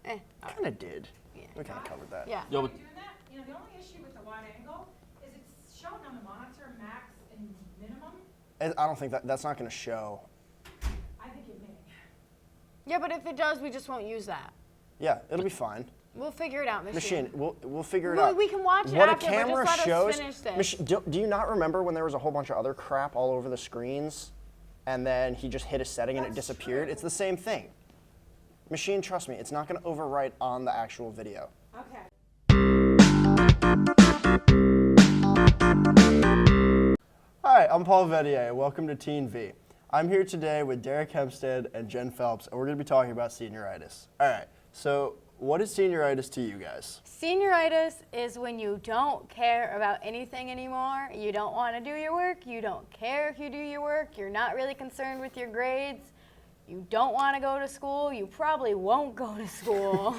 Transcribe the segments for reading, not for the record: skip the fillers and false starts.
Kind of did. Yeah. We kind of covered that. Yeah. Yo, Doing that, the only issue with the wide angle is it's showing on the monitor max and minimum. I don't think that's not going to show. I think it may. Yeah, but if it does, we just won't use that. Yeah, it'll be fine. We'll figure it out, Machine. We'll figure it out. We can watch it what after, a camera but just let shows. us finish this. Do you not remember when there was a whole bunch of other crap all over the screens, and then he just hit a setting and it disappeared? True. It's the same thing. Machine, trust me, it's not going to overwrite on the actual video. Okay. Hi, I'm Paul Vetier. Welcome to Teen V. I'm here today with Derek Hempstead and Jen Phelps, and we're going to be talking about senioritis. All right, so what is senioritis to you guys? Senioritis is when you don't care about anything anymore. You don't want to do your work. You don't care if you do your work. You're not really concerned with your grades. You don't want to go to school. You probably won't go to school.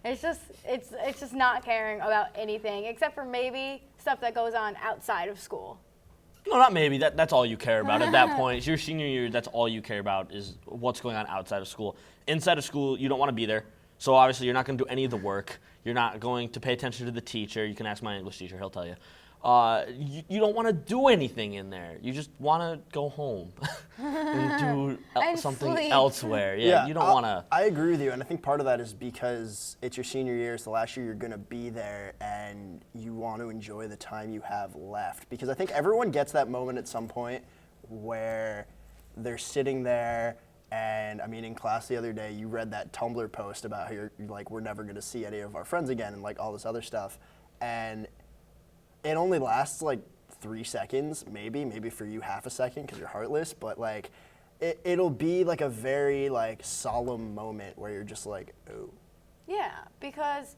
It's just not caring about anything except for maybe stuff that goes on outside of school. No, not maybe. That's all you care about at that point. It's your senior year, that's all you care about is what's going on outside of school. Inside of school, you don't want to be there. So obviously, you're not going to do any of the work. You're not going to pay attention to the teacher. You can ask my English teacher. He'll tell you. You don't want to do anything in there. You just want to go home and do something sleep. elsewhere. Yeah, you don't want to. I agree with you, and I think part of that is because it's your senior year, it's the last year you're going to be there, and you want to enjoy the time you have left. Because I think everyone gets that moment at some point where they're sitting there, and I mean, in class the other day, you read that Tumblr post about how you're like, we're never going to see any of our friends again, and like all this other stuff, and it only lasts like 3 seconds, maybe for you half a second because you're heartless, but like it'll be like a very like solemn moment where you're just like, oh. Yeah, because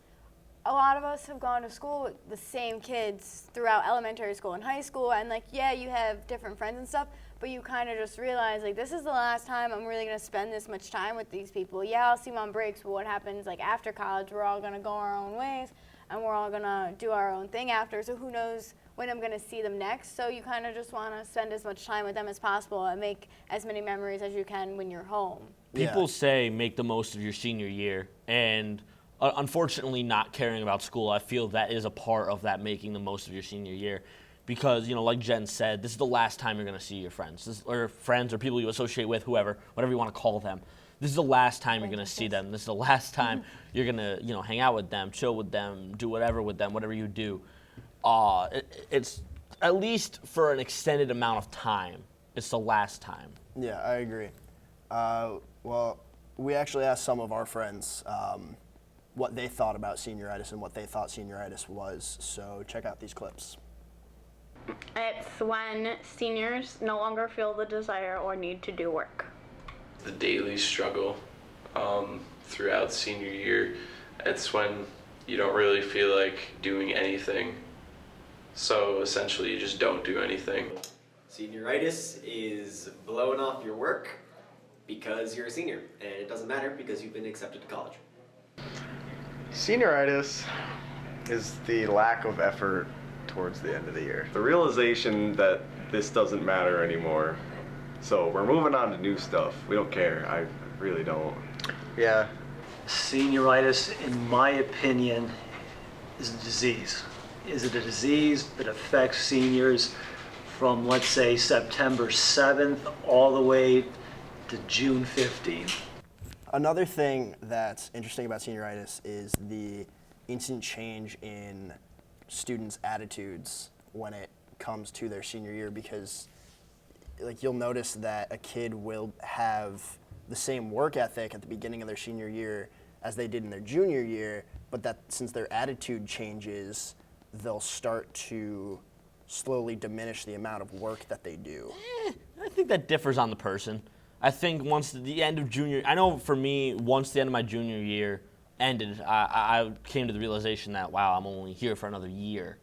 a lot of us have gone to school with the same kids throughout elementary school and high school, and like, yeah, you have different friends and stuff, but you kind of just realize like, this is the last time I'm really gonna spend this much time with these people. Yeah, I'll see them on breaks, but what happens like after college, we're all gonna go our own ways, and we're all gonna do our own thing after, so who knows when I'm gonna see them next. So you kind of just wanna spend as much time with them as possible and make as many memories as you can when you're home. People say make the most of your senior year, and unfortunately not caring about school, I feel that is a part of that making the most of your senior year. Because, you know, like Jen said, this is the last time you're gonna see your friends, or friends or people you associate with, whoever, whatever you wanna call them. This is the last time you're going to see them. This is the last time you're going to, you know, hang out with them, chill with them, do whatever with them, whatever you do. It's at least for an extended amount of time. It's the last time. Yeah, I agree. Well, we actually asked some of our friends what they thought about senioritis and what they thought senioritis was. So check out these clips. It's when seniors no longer feel the desire or need to do work. The daily struggle throughout senior year. It's when you don't really feel like doing anything. So essentially you just don't do anything. Senioritis is blowing off your work because you're a senior, and it doesn't matter because you've been accepted to college. Senioritis is the lack of effort towards the end of the year. The realization that this doesn't matter anymore. So we're moving on to new stuff. We don't care. I really don't. Yeah. Senioritis, in my opinion, is a disease. Is it a disease that affects seniors from, let's say, September 7th all the way to June 15th? Another thing that's interesting about senioritis is the instant change in students' attitudes when it comes to their senior year, because like you'll notice that a kid will have the same work ethic at the beginning of their senior year as they did in their junior year, but that since their attitude changes, they'll start to slowly diminish the amount of work that they do. I think that differs on the person. I think once the end of I know for me, once the end of my junior year ended, I came to the realization that, wow, I'm only here for another year.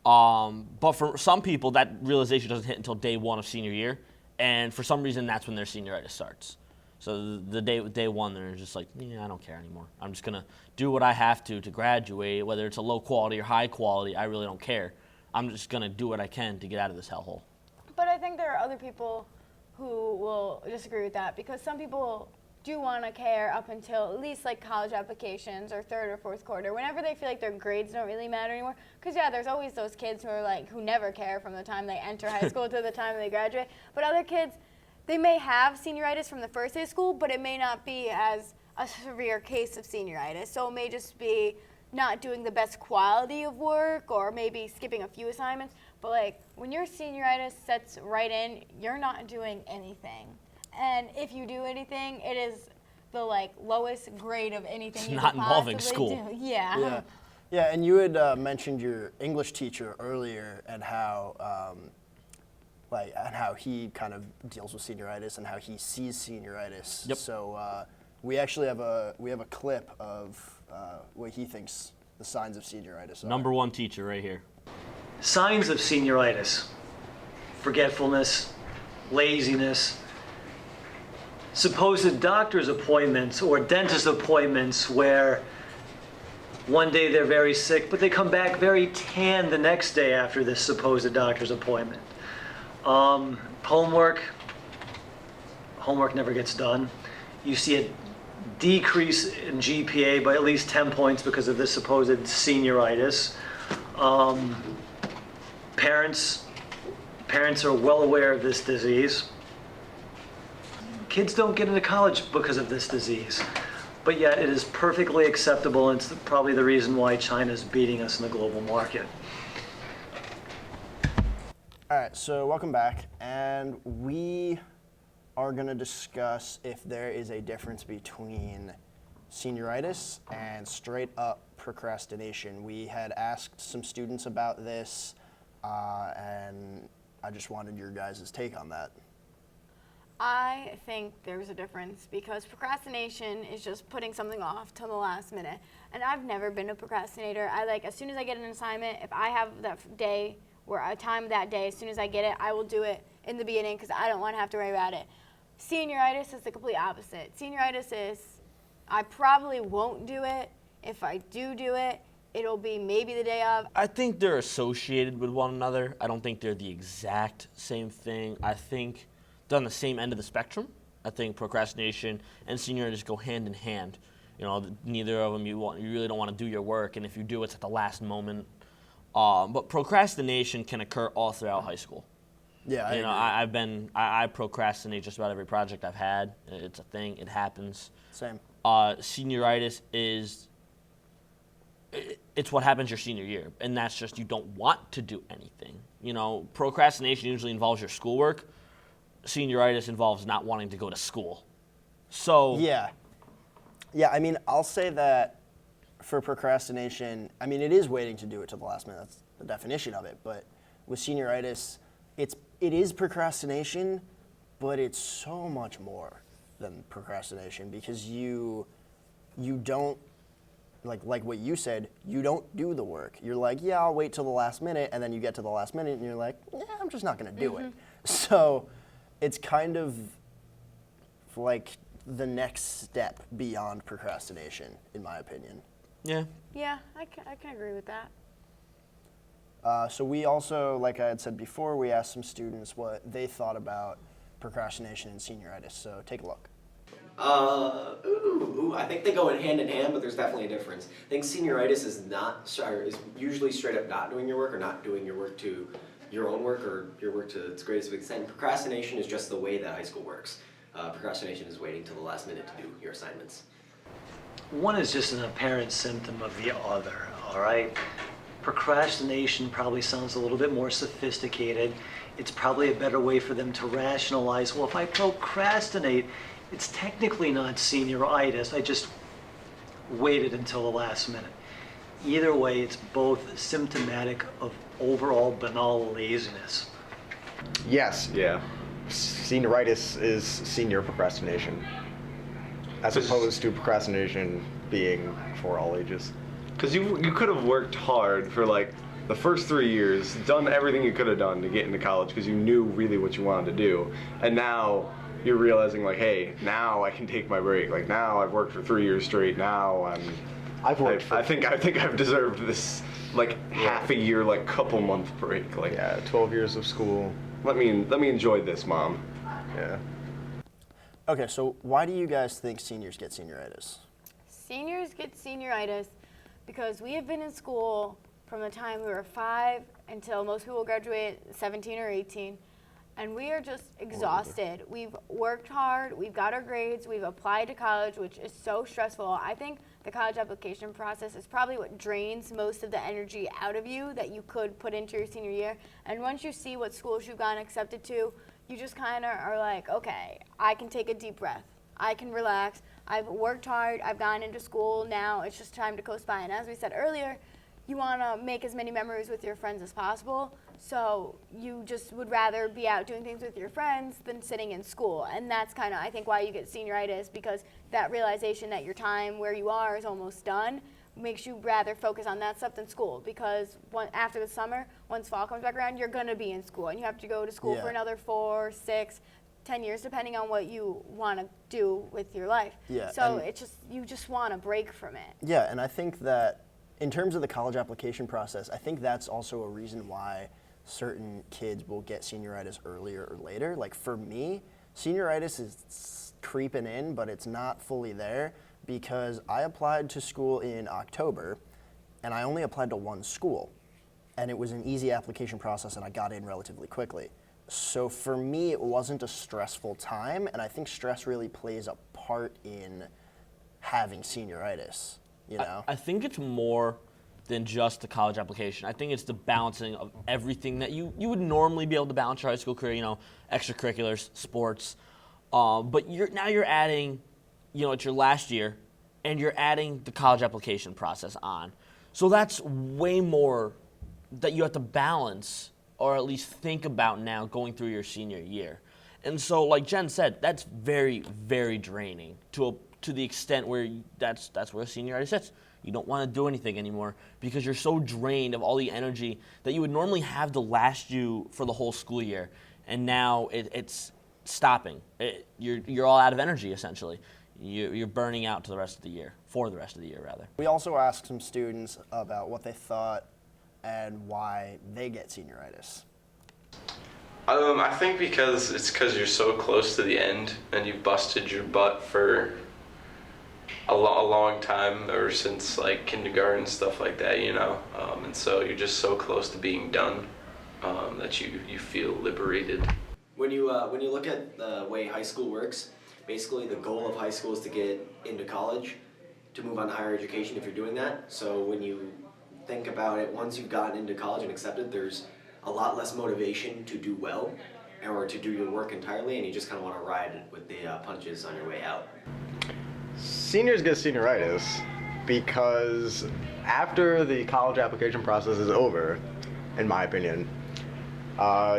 But for some people, that realization doesn't hit until day one of senior year, and for some reason, that's when their senioritis starts. So the day one, they're just like, yeah, I don't care anymore. I'm just gonna do what I have to graduate, whether it's a low quality or high quality. I really don't care. I'm just gonna do what I can to get out of this hellhole. But I think there are other people who will disagree with that, because some people do want to care up until at least like college applications or third or fourth quarter, whenever they feel like their grades don't really matter anymore. Because yeah, there's always those kids who are like, who never care from the time they enter high school to the time they graduate. But other kids, they may have senioritis from the first day of school, but it may not be as a severe case of senioritis. So it may just be not doing the best quality of work or maybe skipping a few assignments. But like when your senioritis sets right in, you're not doing anything. And if you do anything, it is the like lowest grade of anything It's you not could involving possibly school. do. Yeah. Yeah, yeah, and you had mentioned your English teacher earlier and how, and how he kind of deals with senioritis and how he sees senioritis. Yep. So we actually have a clip of what he thinks the signs of senioritis are. Number one teacher right here. Signs of senioritis: forgetfulness, laziness, supposed doctor's appointments or dentist appointments where one day they're very sick, but they come back very tan the next day after this supposed doctor's appointment. Homework never gets done. You see a decrease in GPA by at least 10 points because of this supposed senioritis. Parents are well aware of this disease. Kids don't get into college because of this disease, but yet it is perfectly acceptable, and it's probably the reason why China's beating us in the global market. All right, so welcome back, and we are going to discuss if there is a difference between senioritis and straight up procrastination. We had asked some students about this, and I just wanted your guys' take on that. I think there's a difference because procrastination is just putting something off till the last minute. And I've never been a procrastinator. I like, as soon as I get an assignment, if I have that day where I time that day, as soon as I get it, I will do it in the beginning because I don't want to have to worry about it. Senioritis is the complete opposite. Senioritis is, I probably won't do it. If I do it, it'll be maybe the day of. I think they're associated with one another. I don't think they're the exact same thing. I think they're on the same end of the spectrum. I think procrastination and senioritis go hand in hand. You know, neither of them you really don't want to do your work, and if you do, it's at the last moment. But procrastination can occur all throughout high school. Yeah, I procrastinate just about every project I've had. It's a thing. It happens. Same. Senioritis is, it's what happens your senior year, and that's just you don't want to do anything. You know, procrastination usually involves your schoolwork. Senioritis involves not wanting to go to school. So Yeah, I mean, I'll say that for procrastination, I mean, it is waiting to do it to the last minute. That's the definition of it. But with senioritis, it is procrastination, but it's so much more than procrastination because you don't, like what you said, you don't do the work. You're like, yeah, I'll wait till the last minute, and then you get to the last minute, and you're like, yeah, I'm just not going to do it. So it's kind of like the next step beyond procrastination, in my opinion. yeah, Yeah, I can agree with that. So we also, like I had said before, we asked some students what they thought about procrastination and senioritis. So take a look. I think they go in hand, but there's definitely a difference. I think senioritis is usually straight up not doing your work or not doing your work to your own work or your work to its greatest extent. Procrastination is just the way that high school works. Procrastination is waiting till the last minute to do your assignments. One is just an apparent symptom of the other, all right? Procrastination probably sounds a little bit more sophisticated. It's probably a better way for them to rationalize, well, if I procrastinate, it's technically not senioritis. I just waited until the last minute. Either way, it's both symptomatic of overall banal laziness. Yes, yeah. Senioritis is senior procrastination, as opposed to procrastination being for all ages. Because you could have worked hard for like the first 3 years, done everything you could have done to get into college because you knew really what you wanted to do, and now you're realizing like, hey, now I can take my break. Like now I've worked for 3 years straight. Now I think I've deserved this like half a year, like couple month break. Like Yeah, 12 years of school. let me enjoy this, Mom. Yeah. Okay, so why do you guys think seniors get senioritis? Seniors get senioritis because we have been in school from the time we were 5 until most people graduate 17 or 18, and we are just exhausted. We've worked hard, we've got our grades, we've applied to college, which is so stressful. I think the college application process is probably what drains most of the energy out of you that you could put into your senior year. And once you see what schools you've gotten accepted to, you just kind of are like, okay, I can take a deep breath. I can relax. I've worked hard. I've gone into school. Now it's just time to coast by. And as we said earlier, you want to make as many memories with your friends as possible. So you just would rather be out doing things with your friends than sitting in school. And that's kind of, I think, why you get senioritis, because that realization that your time where you are is almost done makes you rather focus on that stuff than school, because after the summer, once fall comes back around, you're going to be in school, and you have to go to school for another 4, 6, 10 years, depending on what you want to do with your life. Yeah, so it's just, you just want a break from it. Yeah, and I think that in terms of the college application process, I think that's also a reason why certain kids will get senioritis earlier or later. Like for me, senioritis is creeping in, but it's not fully there, because I applied to school in October, and I only applied to one school, and it was an easy application process, and I got in relatively quickly. So for me, it wasn't a stressful time, and I think stress really plays a part in having senioritis, you know? I think it's more than just the college application. I think it's the balancing of everything that you would normally be able to balance your high school career, you know, extracurriculars, sports, but now you're adding, you know, it's your last year, and you're adding the college application process on. So that's way more that you have to balance, or at least think about now going through your senior year. And so, like Jen said, that's very, very draining to the extent where that's where senioritis sits. You don't want to do anything anymore because you're so drained of all the energy that you would normally have to last you for the whole school year, and now it's stopping. You're all out of energy, essentially. You're burning out to the rest of the year, for the rest of the year, rather. We also asked some students about what they thought and why they get senioritis. I think because you're so close to the end and you've busted your butt for a long time, ever since like kindergarten, stuff like that, you know, and so you're just so close to being done that you feel liberated. When you look at the way high school works, basically the goal of high school is to get into college, to move on to higher education if you're doing that. So when you think about it, once you've gotten into college and accepted, there's a lot less motivation to do well or to do your work entirely, and you just kind of want to ride with the punches on your way out. Seniors get senioritis because after the college application process is over, in my opinion,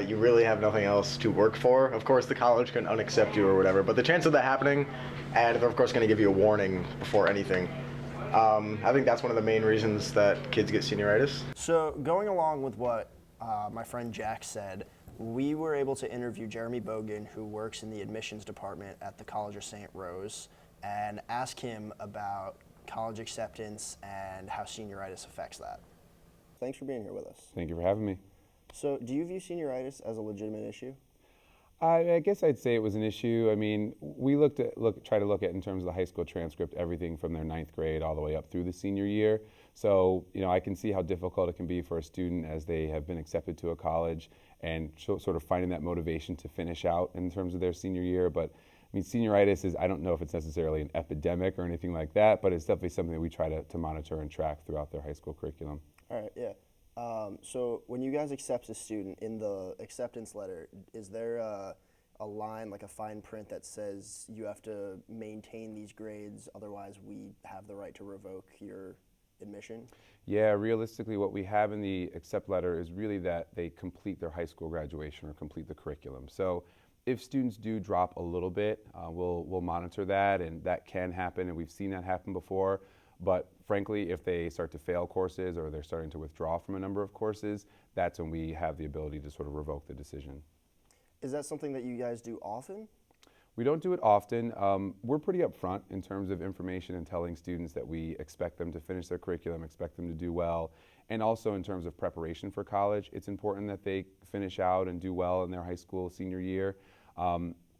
you really have nothing else to work for. Of course, the college can unaccept you or whatever, but the chance of that happening, and they're of course going to give you a warning before anything. I think that's one of the main reasons that kids get senioritis. So going along with what my friend Jack said, we were able to interview Jeremy Bogan, who works in the admissions department at the College of St. Rose, and ask him about college acceptance and how senioritis affects that. Thanks for being here with us. Thank you for having me. So do you view senioritis as a legitimate issue? I guess I'd say it was an issue. I mean, we try to look at in terms of the high school transcript, everything from their 9th grade all the way up through the senior year. So, you know, I can see how difficult it can be for a student as they have been accepted to a college and sort of finding that motivation to finish out in terms of their senior year. But I mean, senioritis is, I don't know if it's necessarily an epidemic or anything like that, but it's definitely something that we try to monitor and track throughout their high school curriculum. All right, yeah. So when you guys accept a student, in the acceptance letter, is there a line, like a fine print that says you have to maintain these grades, otherwise we have the right to revoke your admission? Yeah, realistically what we have in the accept letter is really that they complete their high school graduation or complete the curriculum. So if students do drop a little bit, we'll monitor that, and that can happen, and we've seen that happen before. But frankly, if they start to fail courses or they're starting to withdraw from a number of courses, that's when we have the ability to sort of revoke the decision. Is that something that you guys do often? We don't do it often. We're pretty upfront in terms of information and telling students that we expect them to finish their curriculum, expect them to do well, and also in terms of preparation for college, it's important that they finish out and do well in their high school senior year.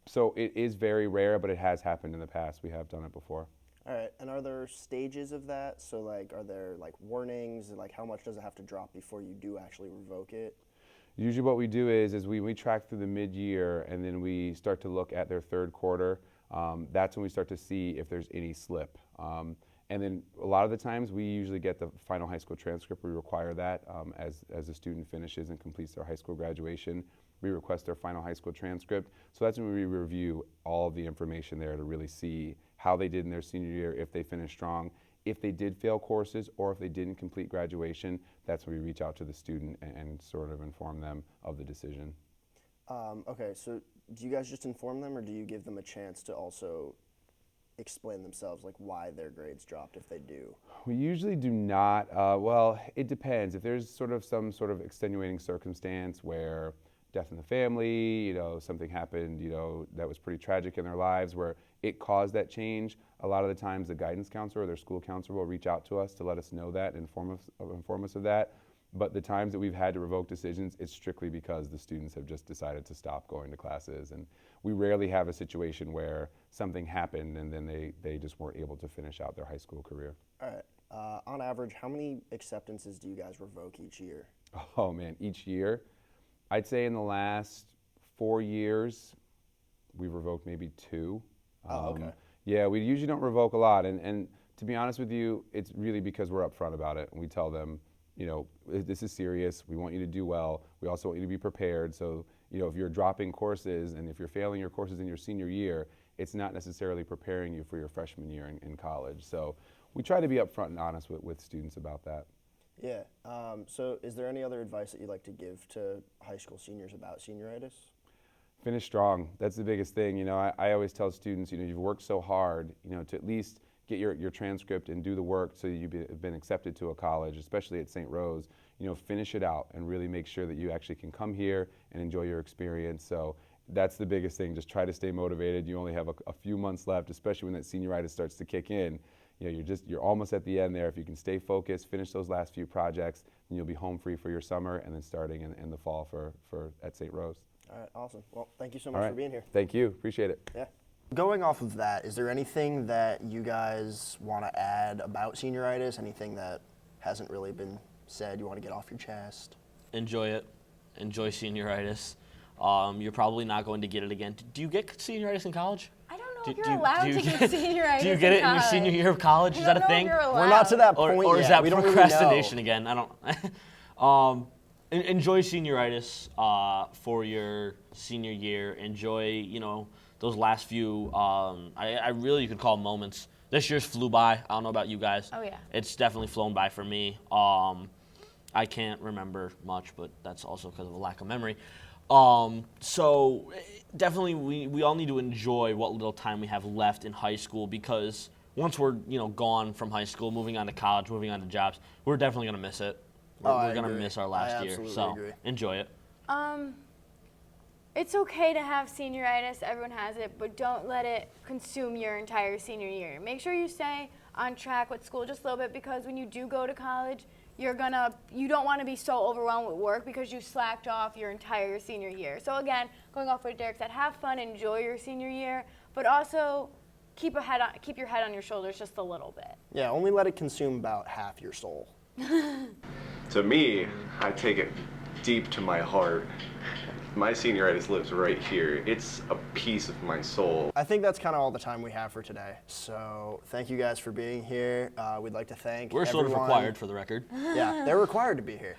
So it is very rare, but it has happened in the past. We have done it before. All right, and are there stages of that? So like, are there like warnings? Like, how much does it have to drop before you do actually revoke it? Usually what we do is we track through the mid-year, and then we start to look at their third quarter. That's when we start to see if there's any slip. And then a lot of the times we usually get the final high school transcript. We require that as a student finishes and completes their high school graduation. We request their final high school transcript. So that's when we review all of the information there to really see how they did in their senior year, if they finished strong, if they did fail courses, or if they didn't complete graduation. That's when we reach out to the student and sort of inform them of the decision. Okay, so do you guys just inform them, or do you give them a chance to also explain themselves, like why their grades dropped if they do? We usually do not. Well, it depends. If there's some sort of extenuating circumstance where death in the family, something happened, that was pretty tragic in their lives, where it caused that change, a lot of the times the guidance counselor or their school counselor will reach out to us to let us know that and inform us of that. But the times that we've had to revoke decisions, it's strictly because the students have just decided to stop going to classes. And we rarely have a situation where something happened and then they just weren't able to finish out their high school career. All right. On average, how many acceptances do you guys revoke each year? Oh man, each year? I'd say in the last 4 years, we've revoked maybe 2. Oh, okay. Yeah, we usually don't revoke a lot. And to be honest with you, it's really because we're upfront about it. And we tell them, this is serious. We want you to do well. We also want you to be prepared. So, if you're dropping courses and if you're failing your courses in your senior year, it's not necessarily preparing you for your freshman year in college. So we try to be upfront and honest with students about that. Yeah. So is there any other advice that you'd like to give to high school seniors about senioritis? Finish strong. That's the biggest thing. I always tell students, you've worked so hard, to at least get your transcript and do the work so you've been accepted to a college, especially at St. Rose. Finish it out and really make sure that you actually can come here and enjoy your experience. So that's the biggest thing. Just try to stay motivated. You only have a few months left, especially when that senioritis starts to kick in. You're almost at the end there. If you can stay focused, finish those last few projects, then you'll be home free for your summer and then starting in the fall for at St. Rose. All right, awesome. Well, thank you so much for being here. Thank you. Appreciate it. Yeah. Going off of that, is there anything that you guys want to add about senioritis? Anything that hasn't really been said you want to get off your chest? Enjoy it. Enjoy senioritis. You're probably not going to get it again. Do you get senioritis in college? I don't know if you're allowed to get senioritis. Do you get it in your senior year of college? Is that a thing? We're not to that point or yet. is that we don't procrastination really again? I don't. Enjoy senioritis for your senior year. Enjoy, those last few. I really, you could call them moments. This year's flew by. I don't know about you guys. Oh yeah. It's definitely flown by for me. I can't remember much, but that's also because of a lack of memory. So definitely we all need to enjoy what little time we have left in high school, because once we're gone from high school, moving on to college, moving on to jobs, we're definitely gonna miss it. We're gonna miss our last year. So enjoy it. It's okay to have senioritis, everyone has it, but don't let it consume your entire senior year. Make sure you stay on track with school just a little bit, because when you do go to college, you don't want to be so overwhelmed with work because you slacked off your entire senior year. So again, going off what Derek said, have fun, enjoy your senior year, but also keep your head on your shoulders just a little bit. Yeah, only let it consume about half your soul. To me, I take it deep to my heart. My senioritis lives right here. It's a piece of my soul. I think that's kind of all the time we have for today. So thank you guys for being here. We'd like to thank We're sort of required, for the record. Yeah, they're required to be here.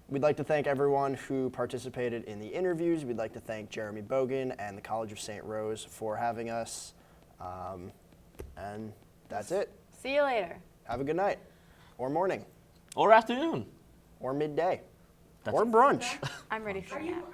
We'd like to thank everyone who participated in the interviews. We'd like to thank Jeremy Bogan and the College of St. Rose for having us. And that's it. See you later. Have a good night, or morning, Or afternoon. or midday, or brunch. I'm ready for that.